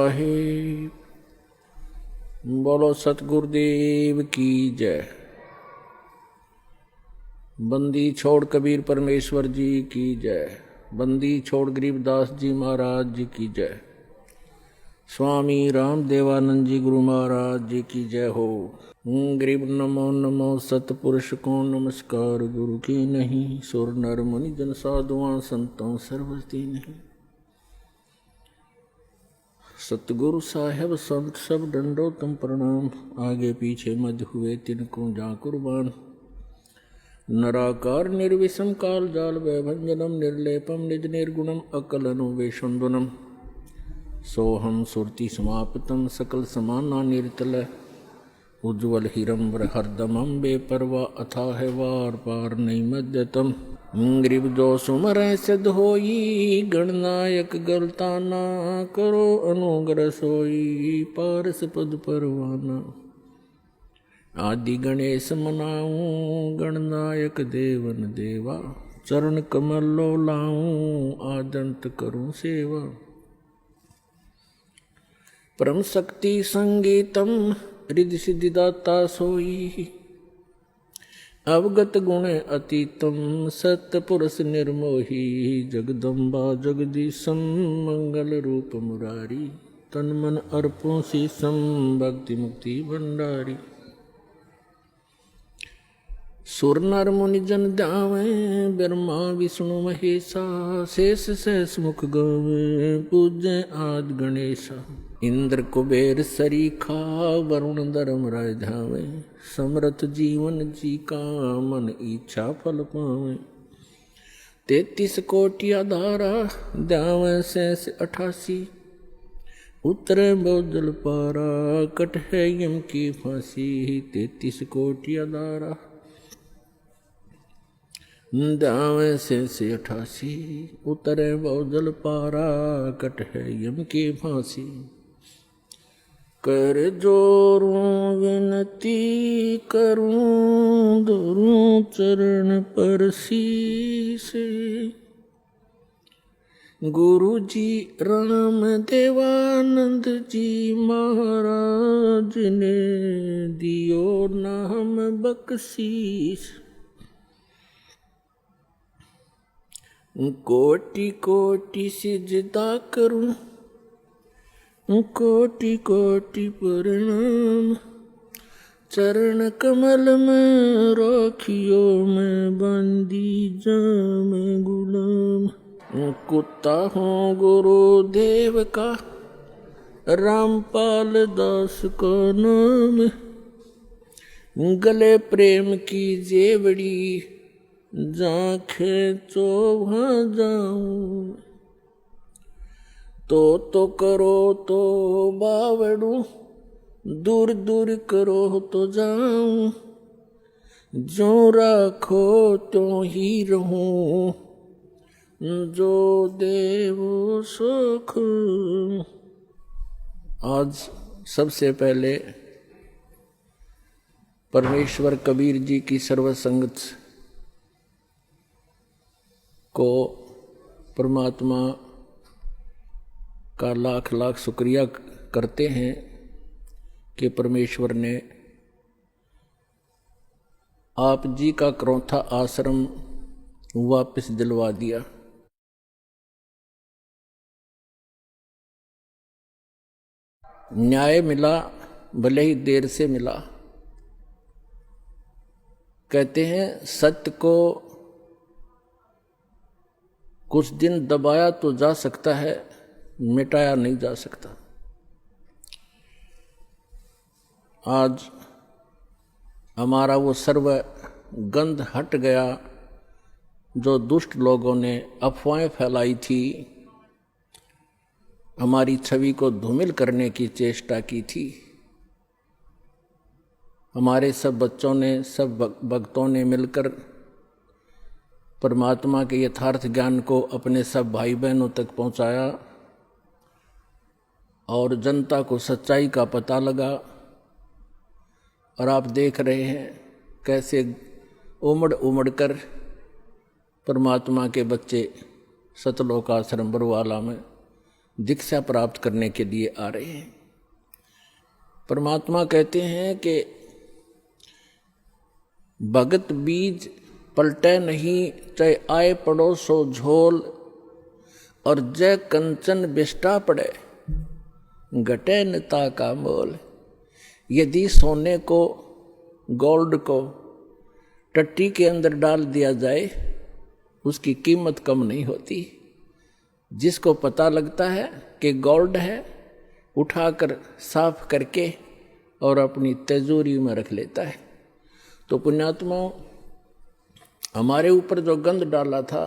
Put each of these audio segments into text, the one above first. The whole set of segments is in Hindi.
साहिब। बोलो सतगुरुदेव की जय। बंदी छोड़ कबीर परमेश्वर जी की जय। बंदी छोड़ गरीबदास जी महाराज जी की जय। स्वामी राम देवानंद जी गुरु महाराज जी की जय हो। गरीब नमो नमो सतपुरुष को नमस्कार। गुरु की नहीं सुर नर मुनि जन साधुआं संतों सर्वस्ती नहीं। सतगुरु साहेब संत सब डंडो तुम प्रणाम। आगे पीछे मध्य हुए तिनको जा कुर्बान। नराकार निर्विषम काल जाल वैभंजनम निर्लेपम निज निर्गुणम अकलनु वेशुंदुनम। सोहम सुरति समाप्तम सकल समाना निर्तल। उज्ज्वल हिरंबर हरदमम बेपरवा अथाह वार पार नैमद्यतम। गरीब जो सुमर सिद्ध होई गणनायक गलताना। करो अनुग्रह सोई पारस पद परवाना। आदि गणेश मनाऊं गणनायक देवन देवा। चरण कमल लो लाऊं आदंत करूं सेवा। परम शक्ति संगीतम रिद्धि सिद्धि दाता सोई। अवगत गुण अतीतम सत्य पुरुष निर्मोही। जगदम्बा जगदीशम मंगल रूप मुरारी। तन मन अर्पों शीसम भक्ति मुक्ति भंडारी। सुर नर मुनि जन ध्यावे ब्रह्मा विष्णु महेशा। शेष सहस मुख गावे पूज्य आदि गणेशा। इंद्र कुबेर सरीखा वरुण धर्म राय धावे। समरथ जीवन जी का मन इच्छा फल पावे। 33 कोटि आधारा ध्यावे शेष 88। उतरे बहुजल पारा कट है यम की फांसी। 33 कोटि आधारा ध्यावे शेष 88। उतरे बहुजल पारा कट है यम की फांसी। कर जोरूं विनती करूं धरूं चरण पर शीस। गुरु जी राम देवानंद जी महाराज ने दियो नाम बख्शीस। कोटि कोटि सिजदा करूं कोटि कोटि प्रणाम। चरण कमल में राखियो मैं बंदी जाम गुलाम। कुत्ता हूँ गुरुदेव का रामपाल दास का नाम। गले प्रेम की जेवड़ी जांखें चोभा जाऊं। तो करो तो बावड़ू दूर दूर करो तो जाऊं। जो राखो तो ही रहूं जो देवो सुख। आज सबसे पहले परमेश्वर कबीर जी की सर्वसंगत को परमात्मा का लाख लाख शुक्रिया करते हैं कि परमेश्वर ने आप जी का क्रौथा आश्रम वापस दिलवा दिया। न्याय मिला भले ही देर से मिला। कहते हैं सत्य को कुछ दिन दबाया तो जा सकता है, मिटाया नहीं जा सकता। आज हमारा वो सर्व गंध हट गया जो दुष्ट लोगों ने अफवाहें फैलाई थी, हमारी छवि को धूमिल करने की चेष्टा की थी। हमारे सब बच्चों ने, सब भक्तों ने मिलकर परमात्मा के यथार्थ ज्ञान को अपने सब भाई बहनों तक पहुंचाया और जनता को सच्चाई का पता लगा। और आप देख रहे हैं कैसे उमड़ उमड़ कर परमात्मा के बच्चे सतलोक आश्रम बरवाला में दीक्षा प्राप्त करने के लिए आ रहे हैं। परमात्मा कहते हैं कि भगत बीज पलटे नहीं, चाहे आए पड़ो सो झोल, और जय कंचन बिष्टा पड़े घटे नता का मोल। यदि सोने को, गोल्ड को टट्टी के अंदर डाल दिया जाए, उसकी कीमत कम नहीं होती। जिसको पता लगता है कि गोल्ड है, उठाकर साफ करके और अपनी तिजोरी में रख लेता है। तो पुण्यात्माओं, हमारे ऊपर जो गंध डाला था,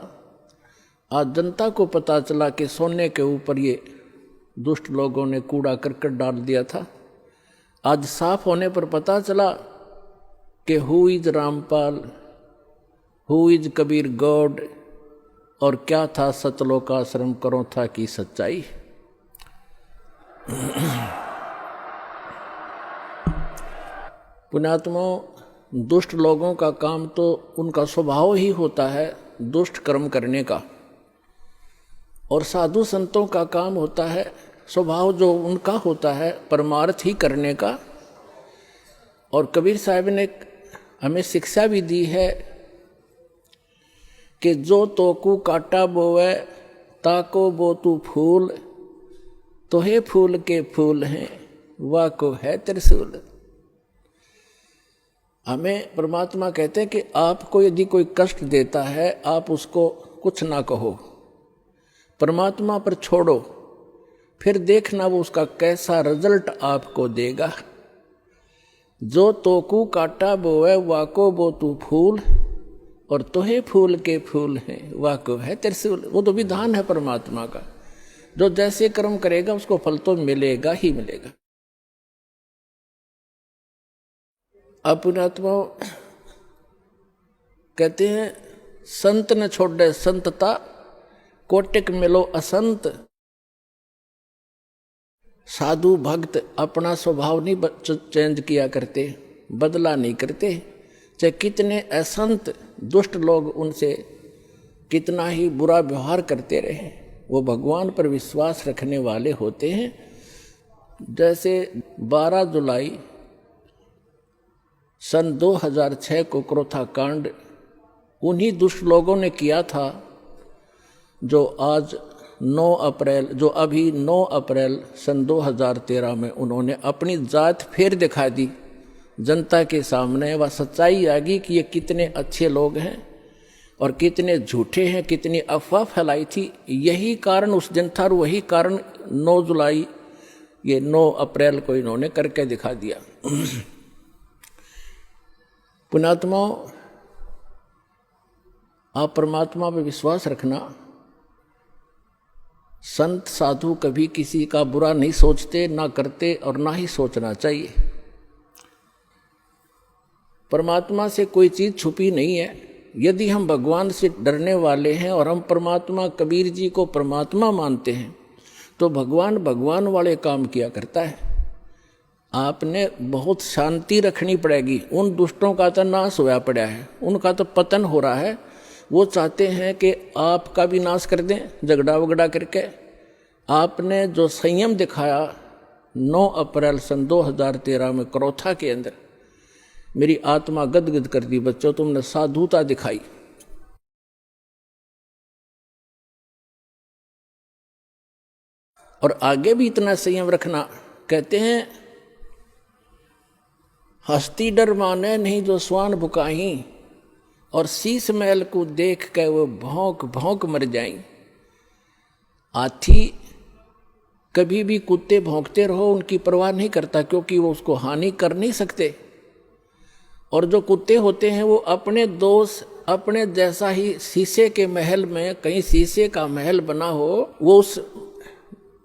आज जनता को पता चला कि सोने के ऊपर ये दुष्ट लोगों ने कूड़ा करकट डाल दिया था। आज साफ होने पर पता चला कि who is Rampal, who is Kabir God, और क्या था सतलोकाश्रम करो था की सच्चाई। पुण्यात्माओं, दुष्ट लोगों का काम तो उनका स्वभाव ही होता है दुष्ट कर्म करने का, और साधु संतों का काम होता है स्वभाव जो उनका होता है परमार्थ ही करने का। और कबीर साहब ने हमें शिक्षा भी दी है कि जो तोकू काटा बोवे ताको बो तू फूल, तो हे फूल के फूल हैं वाह को है त्रिशूल। हमें परमात्मा कहते हैं कि आपको यदि कोई कष्ट देता है, आप उसको कुछ ना कहो, परमात्मा पर छोड़ो, फिर देखना वो उसका कैसा रिजल्ट आपको देगा। जो तोकू काटा बोवे वाको बो तू फूल, और तोहे फूल के फूल हैं वाको है त्रिशूल। वो तो विधान है परमात्मा का, जो जैसे कर्म करेगा उसको फल तो मिलेगा ही मिलेगा। अब पुण्यात्मा कहते हैं संत न छोड़े संतता, कोटिक मिलो असंत। साधु भक्त अपना स्वभाव नहीं चेंज किया करते, बदला नहीं करते, चाहे कितने असंत दुष्ट लोग उनसे कितना ही बुरा व्यवहार करते रहे, वो भगवान पर विश्वास रखने वाले होते हैं। जैसे 12 जुलाई सन 2006 को क्रोथा कांड उन्हीं दुष्ट लोगों ने किया था, जो आज 9 अप्रैल, जो अभी 9 अप्रैल सन 2013 में उन्होंने अपनी जात फिर दिखा दी जनता के सामने। वह सच्चाई आ गई कि ये कितने अच्छे लोग हैं और कितने झूठे हैं, कितनी अफवाह फैलाई थी। यही कारण उस दिन था और वही कारण 9 जुलाई ये 9 अप्रैल को इन्होंने करके दिखा दिया। पुण्यात्माओं, आप परमात्मा पे विश्वास रखना। संत साधु कभी किसी का बुरा नहीं सोचते, ना करते और ना ही सोचना चाहिए। परमात्मा से कोई चीज छुपी नहीं है। यदि हम भगवान से डरने वाले हैं और हम परमात्मा कबीर जी को परमात्मा मानते हैं, तो भगवान भगवान वाले काम किया करता है। आपने बहुत शांति रखनी पड़ेगी। उन दुष्टों का तो नाश होया पड़ा है, उनका तो पतन हो रहा है। वो चाहते हैं कि आपका भी नाश कर दें झगड़ा वगड़ा करके। आपने जो संयम दिखाया 9 अप्रैल सन 2013 में क्रोथा के अंदर, मेरी आत्मा गदगद कर दी। बच्चों, तुमने साधुता दिखाई। और आगे भी इतना संयम रखना। कहते हैं हस्ती डर माने नहीं जो स्वान बुकाही, और शीश महल को देख के वो भौंक भौंक मर जाएं। हाथी कभी भी कुत्ते भौंकते रहो उनकी परवाह नहीं करता, क्योंकि वो उसको हानि कर नहीं सकते। और जो कुत्ते होते हैं वो अपने दोस्त अपने जैसा ही, शीशे के महल में कहीं शीशे का महल बना हो, वो उस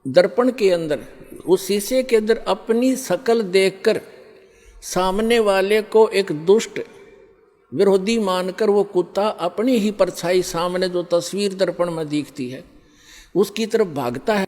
दर्पण के अंदर, उस शीशे के अंदर अपनी शक्ल देखकर सामने वाले को एक दुष्ट विरोधी मानकर वो कुत्ता अपनी ही परछाई सामने जो तस्वीर दर्पण में दिखती है उसकी तरफ भागता है।